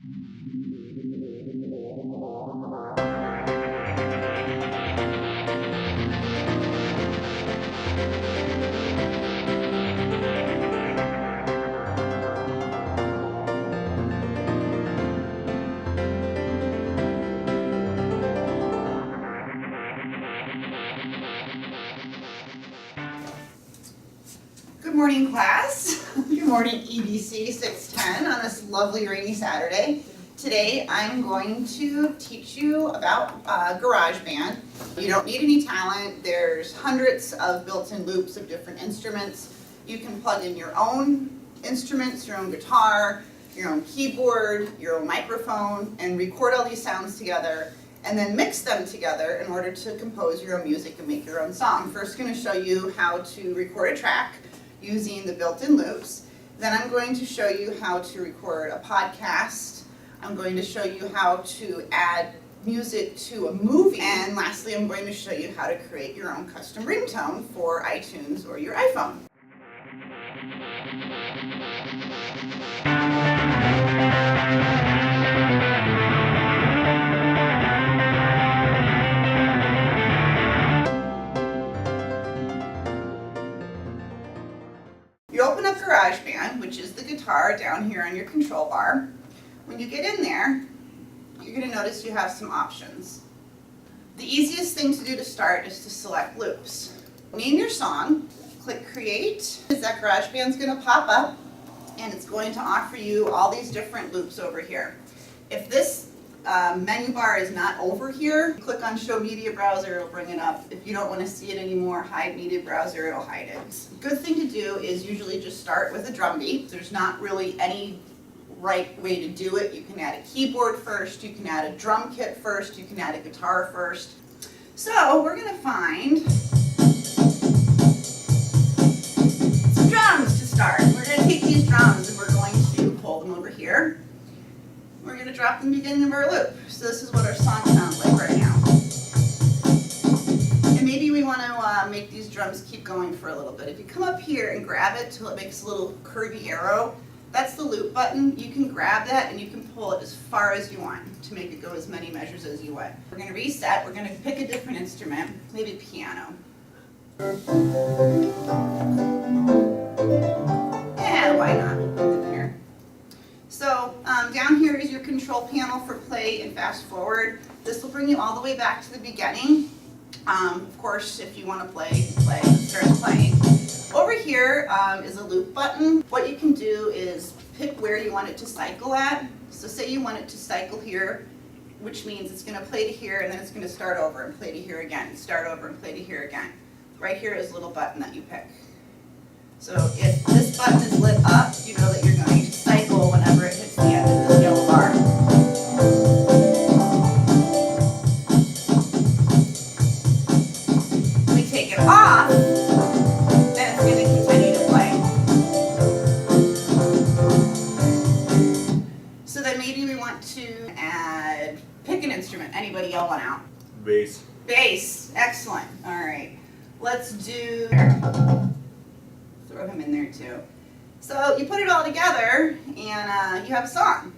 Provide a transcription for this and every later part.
Good morning, class. Good morning, EBC 610 on this lovely rainy Saturday. Today I'm going to teach you about GarageBand. You don't need any talent. There's hundreds of built-in loops of different instruments. You can plug in your own instruments, your own guitar, your own keyboard, your own microphone, and record all these sounds together and then mix them together in order to compose your own music and make your own song. First, I'm going to show you how to record a track using the built-in loops. Then I'm going to show you how to record a podcast. I'm going to show you how to add music to a movie. And lastly, I'm going to show you how to create your own custom ringtone for iTunes or your iPhone. You open up GarageBand, which is the guitar down here on your control bar. When you get in there, you're going to notice you have some options. The easiest thing to do to start is to select loops. Name your song, click Create. That GarageBand's going to pop up and it's going to offer you all these different loops over here. If this menu bar is not over here, click on Show Media Browser, it'll bring it up. If you don't want to see it anymore, Hide Media Browser, it'll hide it. Good thing to do is usually just start with a drum beat. There's not really any right way to do it. You can add a keyboard first, you can add a drum kit first, you can add a guitar first. So we're going to find some drums to start. We're going to take these drums and we're going to pull them over here. We're going to drop them in the beginning of our loop. So this is what our song sounds like right now. And maybe we want to make these drums keep going for a little bit. If you come up here and grab it till it makes a little curvy arrow, that's the loop button. You can grab that and you can pull it as far as you want to make it go as many measures as you want. We're going to reset. We're going to pick a different instrument, maybe piano. Yeah, why not? Here. So down here is your control panel for play and fast forward. This will bring you all the way back to the beginning. Of course, if you want to play, it starts playing. Over here is a loop button. What you can do is pick where you want it to cycle at. So say you want it to cycle here, which means it's going to play to here and then it's going to start over and play to here again, start over and play to here again. Right here is a little button that you pick. So if this button is lit up, you know that you're going to cycle whenever it hits the end of this yellow bar. When we take it off, then it's going to continue to play. So then maybe we want to pick an instrument. Anybody yell one out? Bass. Bass. Excellent. All right. Let's do... Throw him in there too. So you put it all together and you have a song.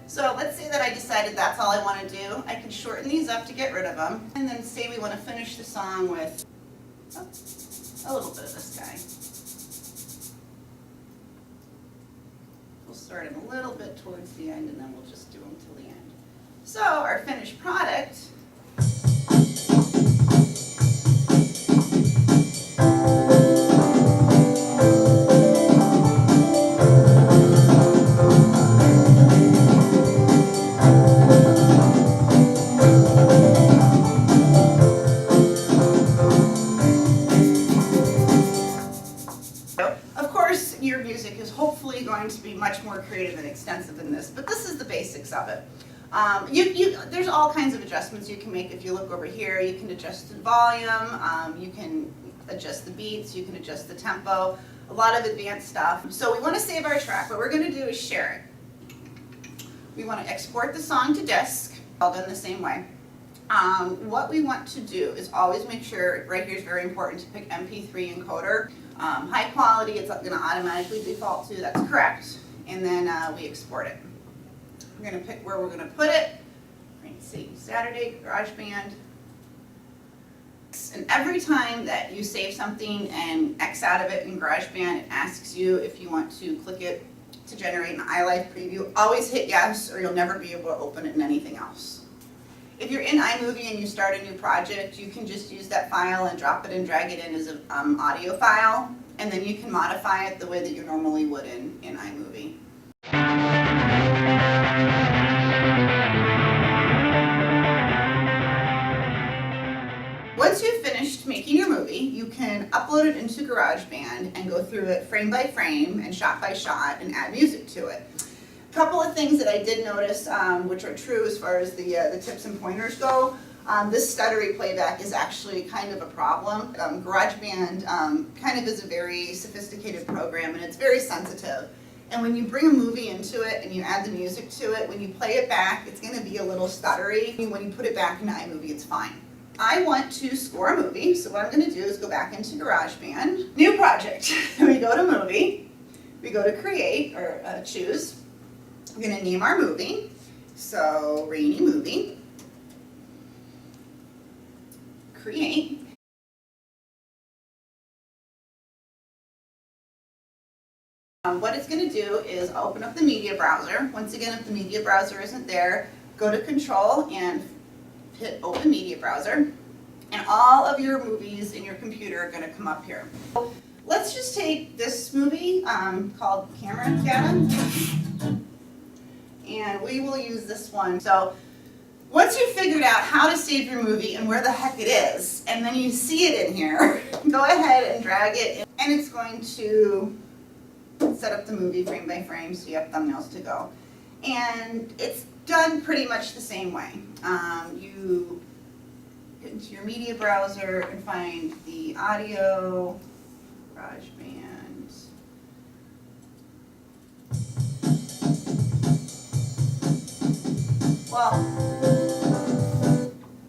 So let's say that I decided that's all I want to do. I can shorten these up to get rid of them. And then say we want to finish the song with a little bit of this guy. We'll start him a little bit towards the end and then we'll just do him till the end. So our finished product your music is hopefully going to be much more creative and extensive than this, but this is the basics of it. There's all kinds of adjustments you can make. If you look over here, you can adjust the volume, you can adjust the beats, you can adjust the tempo, a lot of advanced stuff. So we want to save our track. What we're going to do is share it. We want to export the song to disk, all done the same way. What we want to do is always make sure, right here is very important, to pick MP3 encoder. High quality, it's going to automatically default to, that's correct. And then we export it. We're going to pick where we're going to put it. Let's see, Saturday, GarageBand. And every time that you save something and X out of it in GarageBand, it asks you if you want to click it to generate an iLife preview. Always hit yes, or you'll never be able to open it in anything else. If you're in iMovie and you start a new project, you can just use that file and drop it and drag it in as an audio file, and then you can modify it the way that you normally would in iMovie. Once you've finished making your movie, you can upload it into GarageBand and go through it frame by frame and shot by shot and add music to it. A couple of things that I did notice, which are true as far as the tips and pointers go. This stuttery playback is actually kind of a problem. GarageBand kind of is a very sophisticated program, and it's very sensitive. And when you bring a movie into it and you add the music to it, when you play it back, it's going to be a little stuttery. When you put it back into iMovie, it's fine. I want to score a movie, so what I'm going to do is go back into GarageBand. New project. We go to Movie. We go to Create, or Choose. We're going to name our movie. So, Rainy Movie. Create. What it's going to do is open up the media browser. Once again, if the media browser isn't there, go to Control and hit Open Media Browser, and all of your movies in your computer are going to come up here. Let's just take this movie called Can Learn, and we will use this one. So once you've figured out how to save your movie and where the heck it is, and then you see it in here, go ahead and drag it in, and it's going to set up the movie frame by frame so you have thumbnails to go. And it's done pretty much the same way. You get into your media browser and find the audio, GarageBand. Well,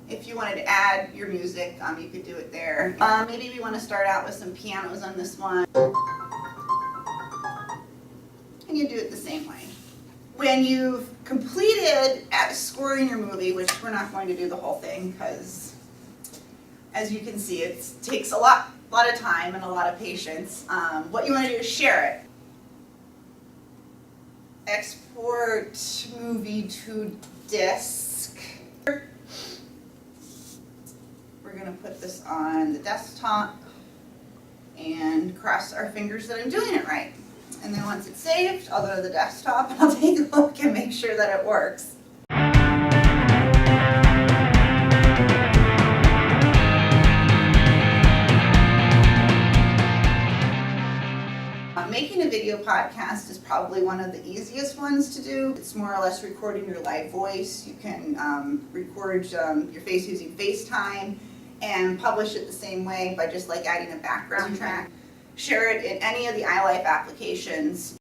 if you wanted to add your music, you could do it there. Maybe we want to start out with some pianos on this one. And you do it the same way. When you've completed scoring your movie, which we're not going to do the whole thing because, as you can see, it takes a lot of time and a lot of patience. What you want to do is share it. Export movie to disk. We're going to put this on the desktop and cross our fingers that I'm doing it right. And then once it's saved, I'll go to the desktop and I'll take a look and make sure that it works. Making a video podcast is probably one of the easiest ones to do. It's more or less recording your live voice. You can record your face using FaceTime and publish it the same way by just like adding a background track. Share it in any of the iLife applications.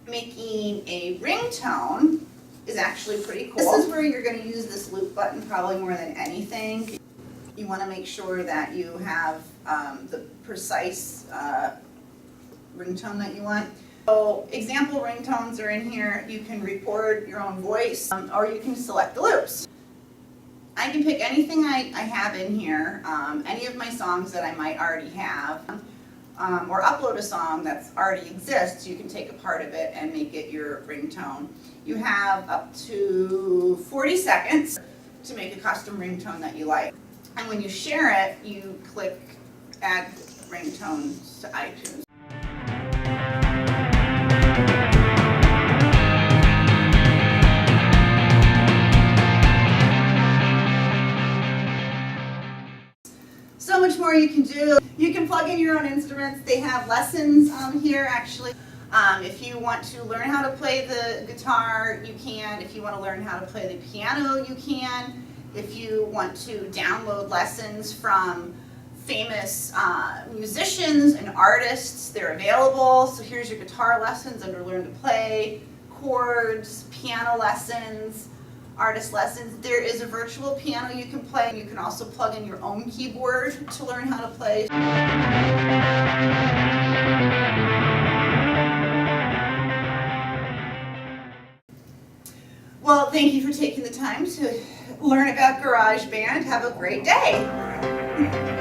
Making a ringtone is actually pretty cool. This is where you're going to use this loop button probably more than anything. You want to make sure that you have the precise ringtone that you want. So example ringtones are in here. You can record your own voice, or you can select the loops. I can pick anything I have in here, any of my songs that I might already have, or upload a song that already exists. You can take a part of it and make it your ringtone. You have up to 40 seconds to make a custom ringtone that you like. And when you share it, you click Add Ringtones to iTunes. So much more you can do. You can plug in your own instruments. They have lessons here actually. If you want to learn how to play the guitar, you can. If you want to learn how to play the piano, you can. If you want to download lessons from famous musicians and artists, they're available. So here's your guitar lessons under Learn to Play, chords, piano lessons, artist lessons. There is a virtual piano you can play. You can also plug in your own keyboard to learn how to play. Well, thank you for taking the time to learn about GarageBand. Have a great day.